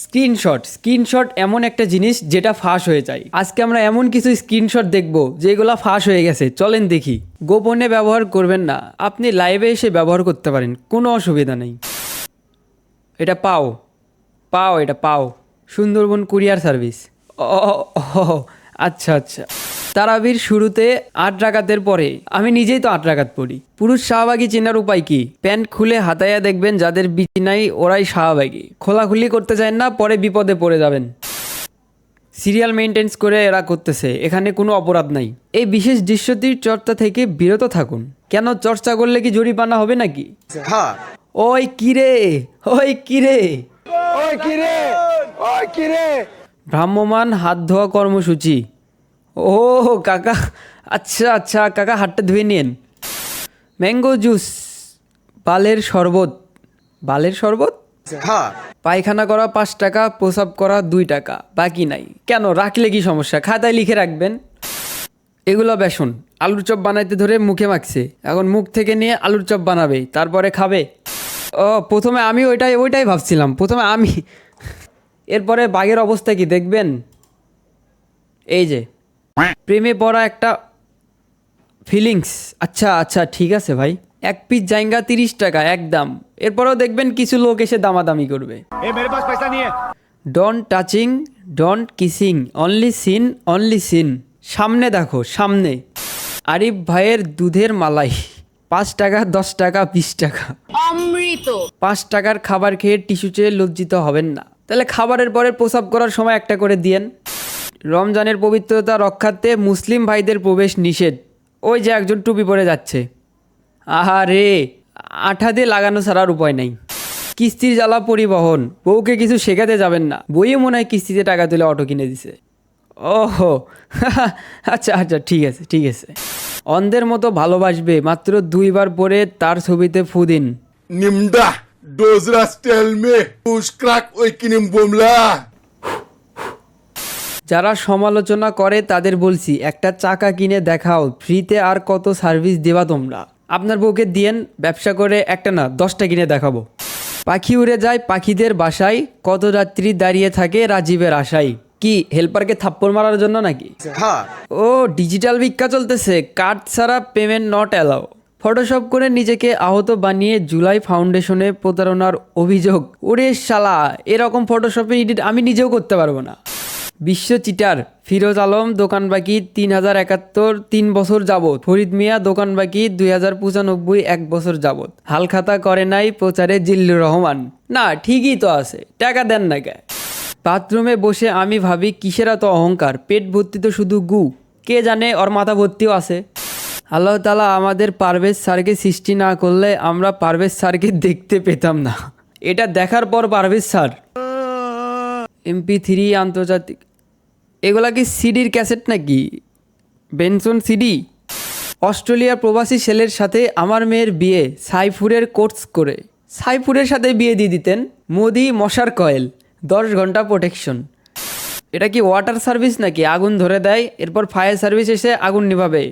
Screenshot এমন একটা জিনিস যেটা ফাঁস হয়ে যায়। আজকে আমরা এমন কিছু স্ক্রিনশট দেখব যেগুলো ফাঁস হয়ে গেছে, চলেন দেখি। গোপনে ব্যবহার করবেন না, আপনি লাইভে এসে ব্যবহার করতে পারেন, কোনো অসুবিধা নেই। এটা এটা পাও সুন্দরবন কুরিয়ার সার্ভিস। ও আচ্ছা আচ্ছা। তারাবির শুরুতে 8 রাকাতের পরে আমি নিজেই তো 8 রাকাত পড়ি। পুরুষ শাহবাগী চেনার উপায় কি? প্যান্ট খুলে হাতায়া দেখবেন যাদের বিচি নাই ওরাই শাহবাগী। খোলাখুলি করতে চান না, পরে বিপদে পড়ে যাবেন। সিরিয়াল মেনটেন্স করে এরা করতেছে, এখানে কোনো অপরাধ নাই। এই বিশেষ দৃশ্যটির চর্চা থেকে বিরত থাকুন। কেন? চর্চা করলে কি জরিমানা হবে নাকি? ওই কিরে ভ্রাম্যমান হাত ধোয়া কর্মসূচি। ও কাকা, আচ্ছা আচ্ছা কাকা, হাতটা ধুয়ে নিন। ম্যাঙ্গো জুস, বালের শরবত। পায়খানা করা 5 টাকা, প্রসাব করা 2 টাকা, বাকি নাই। কেন? রাখলে কি সমস্যা? খাতায় লিখে রাখবেন। এগুলো বেসন, আলুর চপ বানাইতে ধরে মুখে মাখছে, এখন মুখ থেকে নিয়ে আলুর চপ বানাবে, তারপরে খাবে। ও প্রথমে আমি ওইটাই ভাবছিলাম, এরপরে বাঘের অবস্থা কি দেখবেন। এই যে প্রেমে পড়া একটা ফিলিংস। আচ্ছা আচ্ছা ঠিক আছে ভাই, 1 পিস জাইঙ্গা 30 টাকা একদম। এরপরেও দেখবেন কিছু লোক এসে দামাদামি করবে। Don't touching, don't kissing, only seen. সামনে দেখো, সামনে। আরিফ ভাইয়ের দুধের মালাই, 5 টাকা, 10 টাকা, 20 টাকা। অমৃত। 5 টাকার খাবার খেয়ে টিস্যু চেয়ে লজ্জিত হবেন না। তাহলে খাবারের পরে প্রসাব করার সময় একটা করে দিয়েন। রমজানের পবিত্রতা রক্ষার্থে মুসলিম ভাইদের প্রবেশ নিষেধ। ওই যে একজন টুপি পরে যাচ্ছে। আহারে, আঠা দিয়ে লাগানো ছাড়ার উপায় নাই। কিস্তির জ্বালা পরিবহন, বউকে কিছু শেখাতে যাবেন না। বইয়ে মনে হয় কিস্তিতে টাকা তুলে অটো কিনে দিছে। ওহো আচ্ছা আচ্ছা ঠিক আছে। অন্ধের মতো ভালোবাসবে, মাত্র 2 বার পরে তার ছবিতে ফু দিন। নিমডা ডোজরা স্টেল মে পুশক্রাক ওই কিনিম বোমলা। যারা সমালোচনা করে তাদের বলছি, একটা চাকা কিনে দেখাও, ফ্রিতে আর কত সার্ভিস দেবা তোমরা। আপনার বউকে দিয়েন, ব্যবসা করে একটা না 10টা কিনে দেখাবো। পাখি উড়ে যায় পাখিদের বাসায়, কত রাত্রি দাঁড়িয়ে থাকে রাজীবের আশায়। কি হেল্পারকে থাপ্পড় মারার জন্য নাকি? ও ডিজিটাল ভিক্ষা চলতেছে, কার্ড ছাড়া পেমেন্ট নট অ্যালাউ। ফটোশপ করে নিজেকে আহত বানিয়ে জুলাই ফাউন্ডেশনে প্রতারণার অভিযোগ। ওরে শালা, এরকম ফটোশপে এডিট আমি নিজেও করতে পারবো না। বিশ্ব চিটার, ফিরোজ আলম দোকান বাকি 3071 3 বছর যাবত। ফরিদ মিয়া দোকান বাকি 2095 1 বছর যাবত। হালখাতা করে নাই প্রচারে জিল্লুর রহমান। না ঠিকই তো আছে, টাকা দেন না কে? বাথরুমে বসে আমি ভাবি কিসের এত অহংকার, পেট ভর্তি তো শুধু গু। কে জানে ওর মাথা ভর্তিও আছে। আল্লাহ তাআলা আমাদের পারভেজ স্যারকে সৃষ্টি না করলে আমরা পারভেজ স্যারকে দেখতে পেতাম না। এটা দেখার পর পারভেজ স্যার। MP3 আন্তর্জাতিক, এগুলা কি সিডির ক্যাসেট নাকি? Benson CD. অস্ট্রেলিয়ার প্রবাসী ছেলের সাথে আমার মেয়ের বিয়ে, সাইফুরের কোর্স করে। সাইফুরের সাথে বিয়ে দিয়ে দিতেন। মোদি মশার কয়েল, 10 ঘন্টা প্রোটেকশন। এটা কি ওয়াটার সার্ভিস নাকি? আগুন ধরে দেয়, এরপর ফায়ার সার্ভিস এসে আগুন নিভাবে।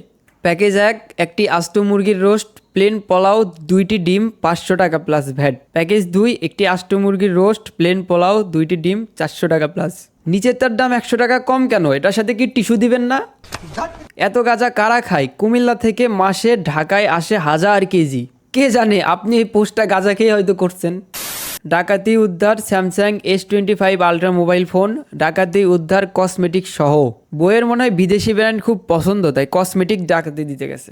প্যাকেজ 1, একটি আস্ত মুরগির রোস্ট, প্লেন পোলাও, 2টি ডিম, 500 টাকা প্লাস ভ্যাট। প্যাকেজ 2, একটি আস্ত মুরগির রোস্ট, প্লেন পোলাও, 2টি ডিম, 400 টাকা প্লাস। নিচের তার দাম 100 টাকা কম কেন? এটার সাথে কি টিস্যু দিবেন না? এত গাঁজা কারা খায়? কুমিল্লা থেকে মাসে ঢাকায় আসে 1000 কেজি। কে জানে আপনি এই পোস্টটা গাঁজা খেয়ে হয়তো করছেন। ডাকাতি উদ্ধার Samsung S25 ultra mobile phone. ডাকাতি উদ্ধার কসমেটিক সহ। বইয়ের মনে হয় বিদেশি ব্র্যান্ড খুব পছন্দ, তাই কসমেটিক ডাকাতি দিতে গেছে।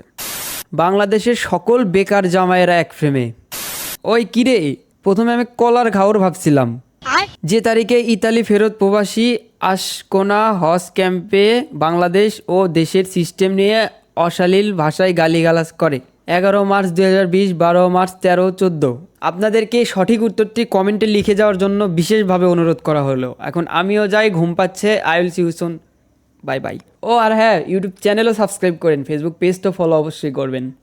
বাংলাদেশের সকল বেকার জামাইয়েরা এক ফ্রেমে। ওই কিরে, প্রথমে আমি কলার ঘাওর ভাবছিলাম। যে তারিখে ইতালি ফেরত প্রবাসী আশকোনা হজ ক্যাম্পে বাংলাদেশ ও দেশের সিস্টেম নিয়ে অশালীল ভাষায় গালিগালাজ করে। 11 মার্চ 2020, 12 মার্চ, 13, 14। আপনাদেরকে সঠিক উত্তরটি কমেন্টে লিখে যাওয়ার জন্য বিশেষভাবে অনুরোধ করা হলো। এখন আমিও যাই, ঘুম পাচ্ছে। I will see you soon, bye bye. ও আর হ্যাঁ, ইউটিউব চ্যানেলও সাবস্ক্রাইব করেন, ফেসবুক পেজ তো ফলো অবশ্যই করবেন।